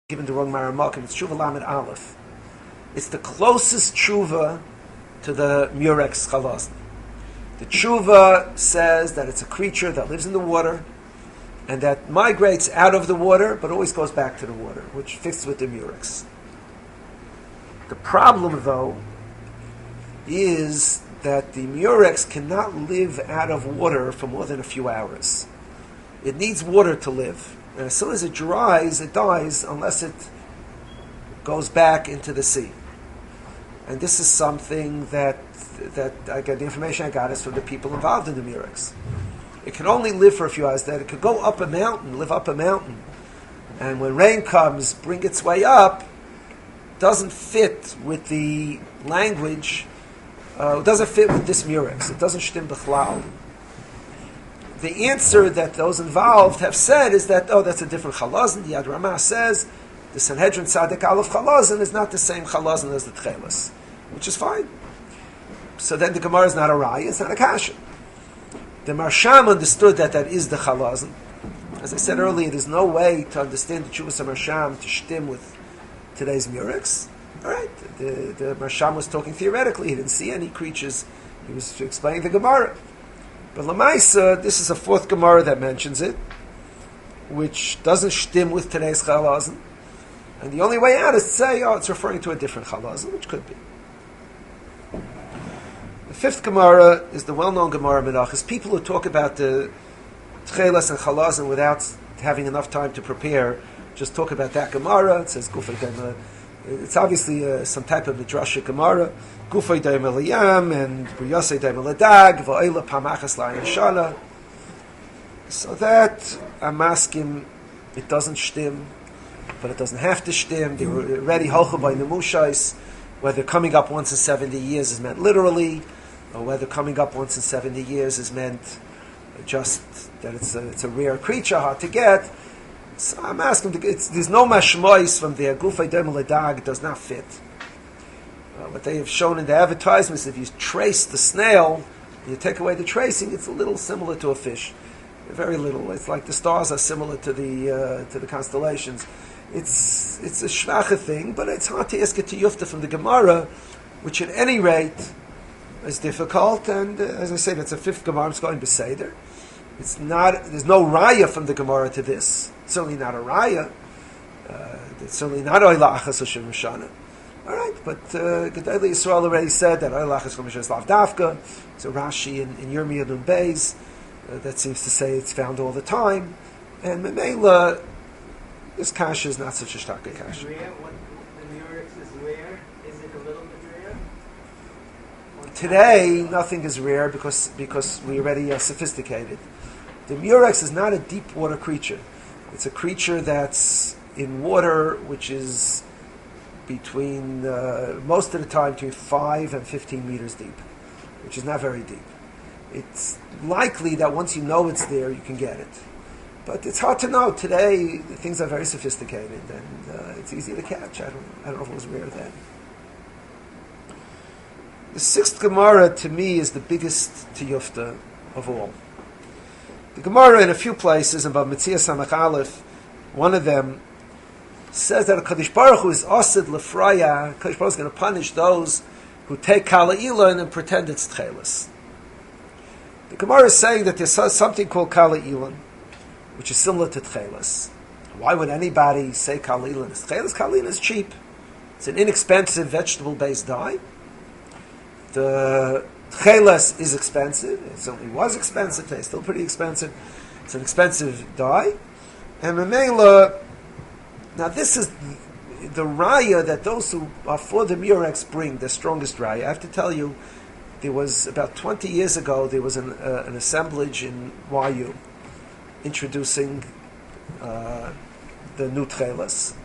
given the wrong Maramakim. It's Tshuva Lamed Aleph. It's the closest Tshuva to the murex chalazn. The Tshuva says that it's a creature that lives in the water and that migrates out of the water but always goes back to the water, which fits with the murex. The problem, though, is that the murex cannot live out of water for more than a few hours. It needs water to live. And as soon as it dries, it dies unless it goes back into the sea. And this is something that I got, the information I got is from the people involved in the murex. It can only live for a few hours. That it could go up a mountain, live up a mountain, and when rain comes, bring its way up. Doesn't fit with the language. It doesn't fit with this murex. It doesn't shtim b'chlal. The answer that those involved have said is that, that's a different chalazn. The Yad Ramah says the Sanhedrin Tzaddik Aleph chalazn is not the same chalazn as the techeles, which is fine. So then the Gemara is not a raya, it's not a kasha. The Marsham understood that is the chalazn. As I said earlier, there's no way to understand the Tshuvas Marsham to shtim with today's murex. All right, the Marsham was talking theoretically. He didn't see any creatures. He was explaining the Gemara. But Lamaisa, this is a fourth Gemara that mentions it, which doesn't shtim with today's chalazn. And the only way out is to say, it's referring to a different chalazn, which could be. The fifth Gemara is the well-known Gemara Menachos. People who talk about the techeles and chalazn without having enough time to prepare, just talk about that Gemara. It says Gufay Daim. It's obviously some type of midrashic Gemara. Gufay Daim Eliyam and Briyasei Daim Eladag Va'ela Pamachas La'ayin Shala. So that I'm asking, it doesn't shtim, but it doesn't have to shtim. They were already holcha by nemushais. Whether coming up once in 70 years is meant literally, or whether coming up once in 70 years is meant just that it's a rare creature, hard to get. So I'm asking, there's no mashmois from there. Gufay Daim Eladag does not fit. What they have shown in the advertisements, if you trace the snail, you take away the tracing, it's a little similar to a fish. Very little. It's like the stars are similar to the constellations. It's a shvacha thing, but it's hard to ask it to yufta from the Gemara, which at any rate is difficult. And as I said, it's a fifth Gemara. It's going beseder. It's not. There's no raya from the Gemara to this. It's certainly not a raya. It's certainly not oila achas Hashem Mishana. All right, but Gedolei Yisrael already said that oila achas Hashem is lav dafka. It's a Rashi in Yirmiyah Nun Beis that seems to say it's found all the time. And Memela, this kasha is not such a shtaka kasha. The murex is rare. Is it a little bit rare? Today, nothing is rare because we already are sophisticated. The murex is not a deep water creature. It's a creature that's in water which is between, most of the time, between 5 and 15 meters deep, which is not very deep. It's likely that once you know it's there, you can get it. But it's hard to know. Today, things are very sophisticated, and it's easy to catch. I don't know if it was rare then. The sixth Gemara, to me, is the biggest tiyufta of all. The Gemara, in a few places, about Metzias Samach Aleph, one of them says that Kadosh Baruch Hu is Asid Lefraya. Kadosh Baruch Hu is going to punish those who take Kala Ilan and pretend it's techeles. The Gemara is saying that there's something called Kala Ilan, which is similar to techeles. Why would anybody say Kala Ilan is techeles? Kala Ilan is cheap. It's an inexpensive vegetable-based dye. The techeles is expensive. It certainly was expensive. Today it's still pretty expensive. It's an expensive dye. And Memela, now this is the raya that those who are for the murex bring, the strongest raya. I have to tell you, there was about 20 years ago, there was an assemblage in YU introducing the new techeles.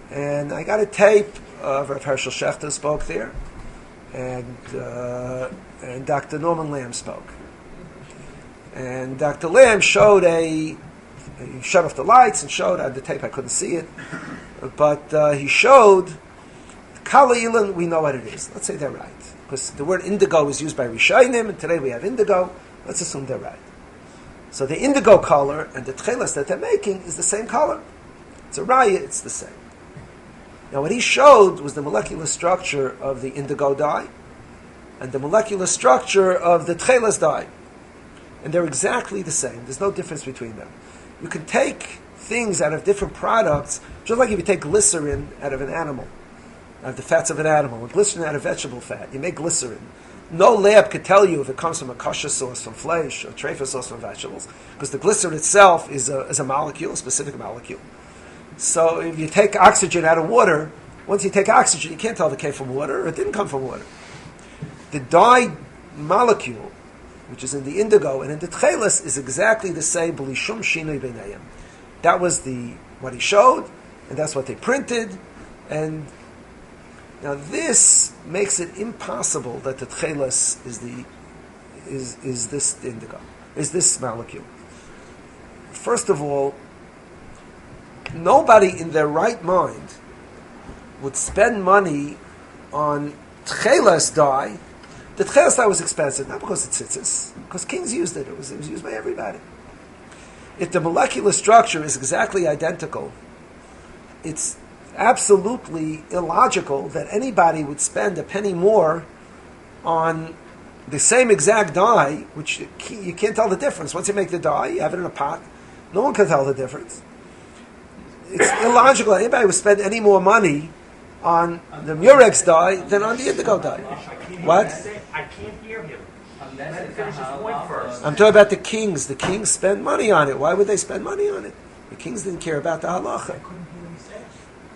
And I got a tape of Rav Hershel Schechter spoke there, and Dr. Norman Lamb spoke. And Dr. Lamb showed he shut off the lights and showed on the tape, I couldn't see it, but he showed Kala Ilan, we know what it is. Let's say they're right. Because the word indigo is used by Rishayim, and today we have indigo. Let's assume they're right. So the indigo color and the techeles that they're making is the same color. It's a raya, it's the same. Now what he showed was the molecular structure of the indigo dye and the molecular structure of the techeles dye. And they're exactly the same. There's no difference between them. You can take things out of different products, just like if you take glycerin out of an animal, out of the fats of an animal, or glycerin out of vegetable fat. You make glycerin. No lab could tell you if it comes from a kosher source, from flesh, or trefa source from vegetables, because the glycerin itself is a molecule, a specific molecule. So if you take oxygen out of water, once you take oxygen, you can't tell if it came from water or it didn't come from water. The dye molecule, which is in the indigo and in the techeles, is exactly the same. B'lishum shinui b'neiim. That was what he showed, and that's what they printed. And now this makes it impossible that the techeles is this indigo, is this molecule. First of all, nobody in their right mind would spend money on techeles dye. The techeles dye was expensive, not because it's tzitzis, because kings used it. It was used by everybody. If the molecular structure is exactly identical, it's absolutely illogical that anybody would spend a penny more on the same exact dye, which you can't tell the difference. Once you make the dye, you have it in a pot, no one can tell the difference. It's illogical that anybody would spend any more money on the murex dye than on the indigo dye. What? I can't hear him. Let him finish his point first. I'm talking about the kings. The kings spend money on it. Why would they spend money on it? The kings didn't care about the halacha.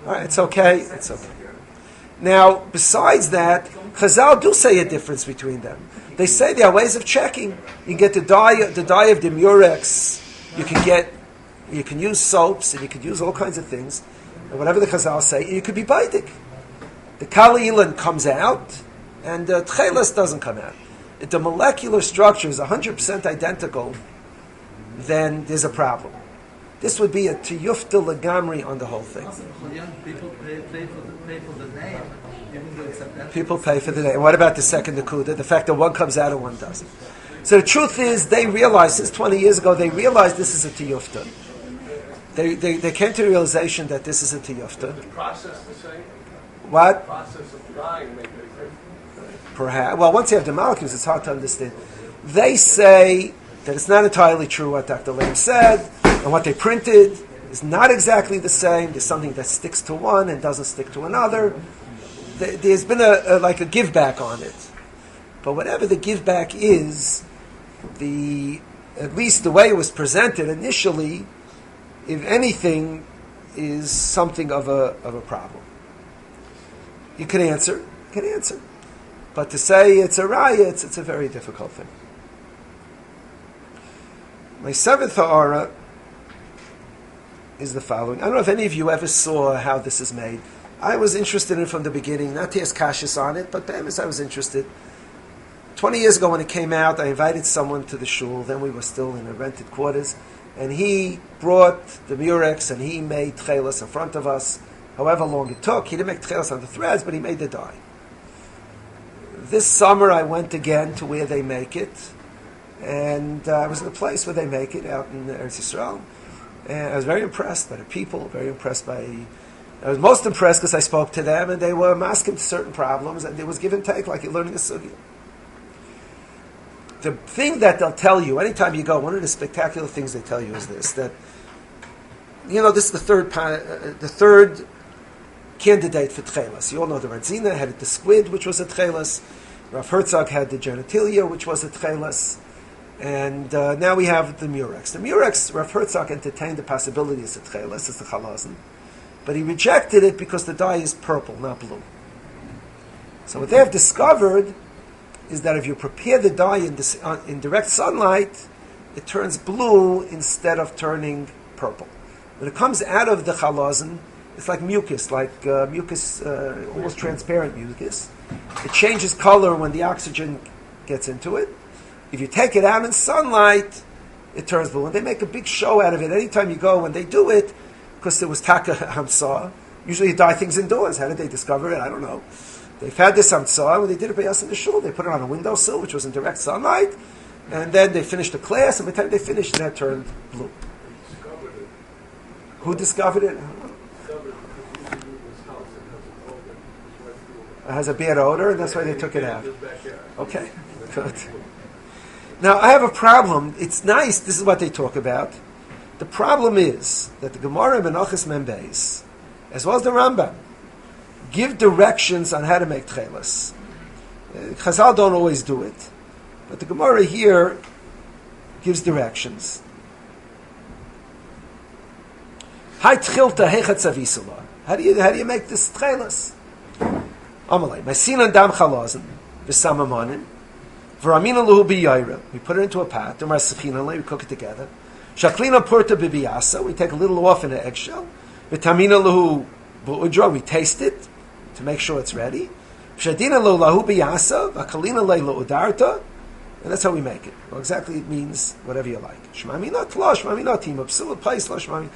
All right, it's okay. It's okay. Now, besides that, Chazal do say a difference between them. They say there are ways of checking. You can get the dye of the murex. You can use soaps, and you can use all kinds of things, and whatever the Chazal say, you could be baidik. The kali ilan comes out, and the techeles doesn't come out. If the molecular structure is 100% identical, then there's a problem. This would be a tiyufta legamri on the whole thing. People pay for the name, even though it's identical. People pay for the name. And what about the second nakuda? The fact that one comes out and one doesn't. So the truth is, they realized, since 20 years ago, they realized this is a tiyufta. They came to the realization that this is a tiyufta. The process the same? What? The process of drying make a difference. Perhaps. Well, once you have the molecules, it's hard to understand. They say that it's not entirely true what Dr. Lamb said, and what they printed is not exactly the same. There's something that sticks to one and doesn't stick to another. There's been a give back on it. But whatever the give back is, at least the way it was presented initially, if anything, is something of a problem. You can answer. But to say it's a raya, it's a very difficult thing. My seventh ha'ara is the following. I don't know if any of you ever saw how this is made. I was interested in it from the beginning, not to ask kashis on it, but be'emes I was interested. 20 years ago when it came out, I invited someone to the shul. Then we were still in a rented quarters. And he brought the murex and he made techeles in front of us. However long it took, he didn't make techeles on the threads, but he made the dye. This summer I went again to where they make it. And I was in a place where they make it, out in Eretz Yisrael. And I was very impressed by the people, I was most impressed because I spoke to them and they were masking to certain problems and there was give and take like you're learning a sugya. The thing that they'll tell you, anytime you go, one of the spectacular things they tell you is this, that, this is the third candidate for techeles. You all know the Radzina had the squid, which was a techeles. Rav Herzog had the genitalia, which was a techeles. And now we have the murex. The murex, Rav Herzog entertained the possibility as a techeles, as the chalazin. But he rejected it because the dye is purple, not blue. So what they have discovered is that if you prepare the dye in direct sunlight, it turns blue instead of turning purple. When it comes out of the chalazin, it's like mucus, almost transparent mucus. It changes color when the oxygen gets into it. If you take it out in sunlight, it turns blue. And they make a big show out of it. Anytime you go, when they do it, because there was taka hamsa, usually you dye things indoors. How did they discover it? I don't know. They've had this hamsa, when they did it by us in the shul, they put it on a windowsill, which was in direct sunlight, and then they finished the class, and by the time they finished, that turned blue. Who discovered it? I don't know. It has a bad odor, and that's why they took it out. Okay, good. Now, I have a problem. It's nice. This is what they talk about. The problem is that the Gemara in Menachos Membeis, as well as the Rambam, give directions on how to make techeles. Chazal don't always do it, but the Gemara here gives directions. How do you make this techeles? Amalei, Masinan dam chalazim, v'samamanim, v'ramina luhu b'yaira. We put it into a pot. We cook it together. Shaklina purta b'biyasa. We take a little off in an eggshell. V'tamina luhu b'udra. We taste it to make sure it's ready. V'shadina luhu lahu b'yasa. V'akalina leila udarta. And that's how we make it. Well, exactly it means whatever you like. Shmamina tla, shmamina tima, psula place la shmamina.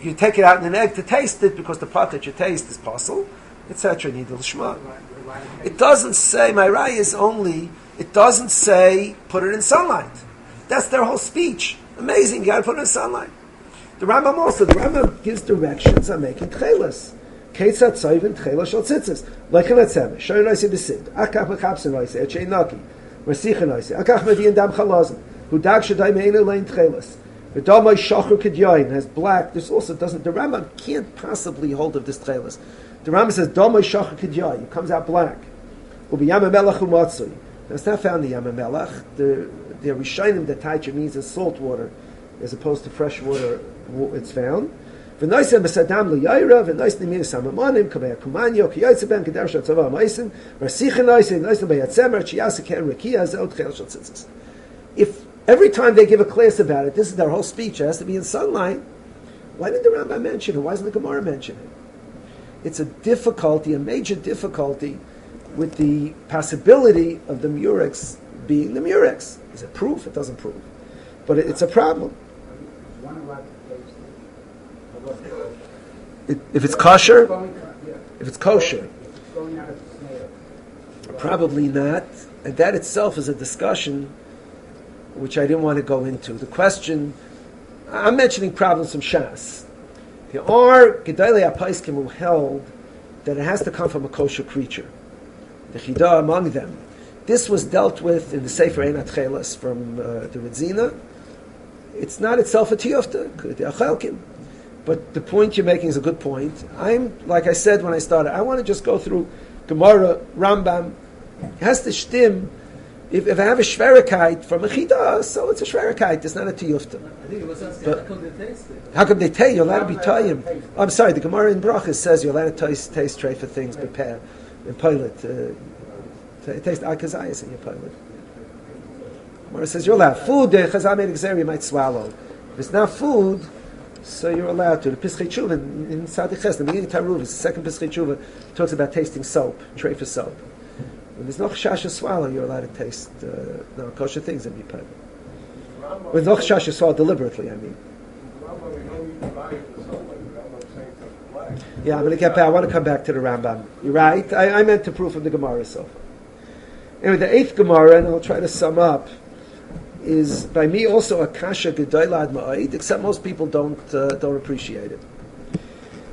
You take it out in an egg to taste it because the part that you taste is possible, etc. Need the shma. It doesn't say, my raya is only, it doesn't say put it in sunlight. That's their whole speech. Amazing, you got to put it in sunlight. The Rambam also, the Rambam gives directions on making techeles. Ketzat soivin techeles shal tzitzis. Leichem etzem, shoy noisi besid, akach mechapsen noisi, et shein naki. Mersicha noisi, akach meviyin dam chalazim, hu dag shadai me'enu lein techeles. The damai shachur kedyayin has black. This also doesn't, the Rambam can't possibly hold of this techeles. The Rambam says, damai shachur kedyayin, it comes out black. Ubi yama melach umatzui. Now, it's not found in Yam Melach. The Rishonim that Taicha means is salt water as opposed to fresh water. It's found. V'noisem b'sadam l'yaira v'noisem mir samamanim k'bei akumanyo k'yoytze ben k'der shal tzava ma'isem v'rasicha noisem b'yatzemer ch'yasa ken rekia zeh tchel shal tzitzis. If every time they give a class about it, this is their whole speech, it has to be in sunlight, why did the Rambam mention it? Why doesn't the Gemara mention it? It's a difficulty, a major difficulty, with the possibility of the murex being the murex. Is it proof? It doesn't prove. But it's a problem. If it's kosher, if it's kosher, probably not. And that itself is a discussion which I didn't want to go into. The question, I'm mentioning problems from Shas. There are Gedalei HaPaiskim who held that it has to come from a kosher creature. The Chidah among them. This was dealt with in the Sefer Ein HaTcheles from the Redzina. It's not itself a tiyofta, but the point you're making is a good point. Like I said when I started, I want to just go through Gemara, Rambam. It has to shtim. If I have a shverikite from a chidah, so it's a shverikite. It's not a tiyufta. I think it was asking how come they taste it. How come they taste? You're allowed to be tayim. I'm sorry. The Gemara in Brachas says you're allowed to taste tray for things, prepare, and pilot. Taste akazayas in your pilot. Gemara says you're allowed. Food, chazal made exer, you might swallow. If it's not food, so you're allowed to. The Pischei Tshuva in Sadiches, the beginning of Taruv, the second Pischei Tshuva, talks about tasting soap, tray for soap. When there's no chashash swallow, you're allowed to taste kosher things in your pilot. With no chashash swallow deliberately, I mean. Yeah, I'm going to get back. I want to come back to the Rambam. You're right. I meant to prove from the Gemara so far. Anyway, the eighth Gemara, and I'll try to sum up, is by me also a kasha gedoylad ma'id, except most people don't appreciate it.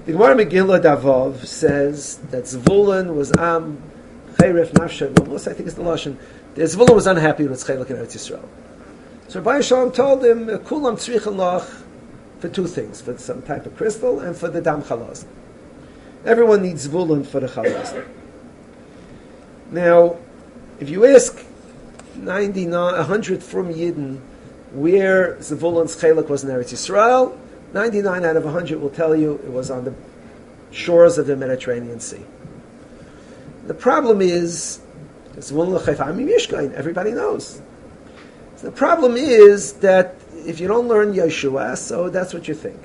The Gemara Megillah Davov says that Zvulun was Chayref Nafsha Mamos, I think it's the Lashon. The Zvulun was unhappy with Chelek in Eretz Yisrael. So Rabbi Shalom told him, Kulam tzrichen lach, for two things, for some type of crystal and for the dam chalaz. Everyone needs Zvulun for the chalaz. Now, if you ask 100 from Yidden where Zvulun's Chelek was in Eretz Yisrael, 99 out of 100 will tell you it was on the shores of the Mediterranean Sea. The problem is, everybody knows. So the problem is that if you don't learn Yeshua, so that's what you think.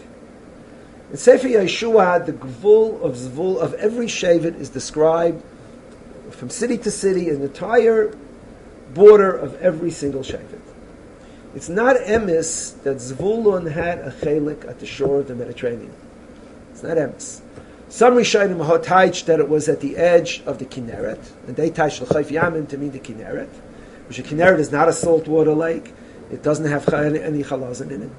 In Sefer Yeshua, the gvul of Zvul of every shevet is described from city to city, an entire border of every single shevet. It's not emes that Zvulun had a chelik at the shore of the Mediterranean. It's not emes. Some Rishonim taich that it was at the edge of the Kinneret, and they taich l'chayf yamin to mean the Kinneret, which the Kinneret is not a saltwater lake. It doesn't have any chalazin in it.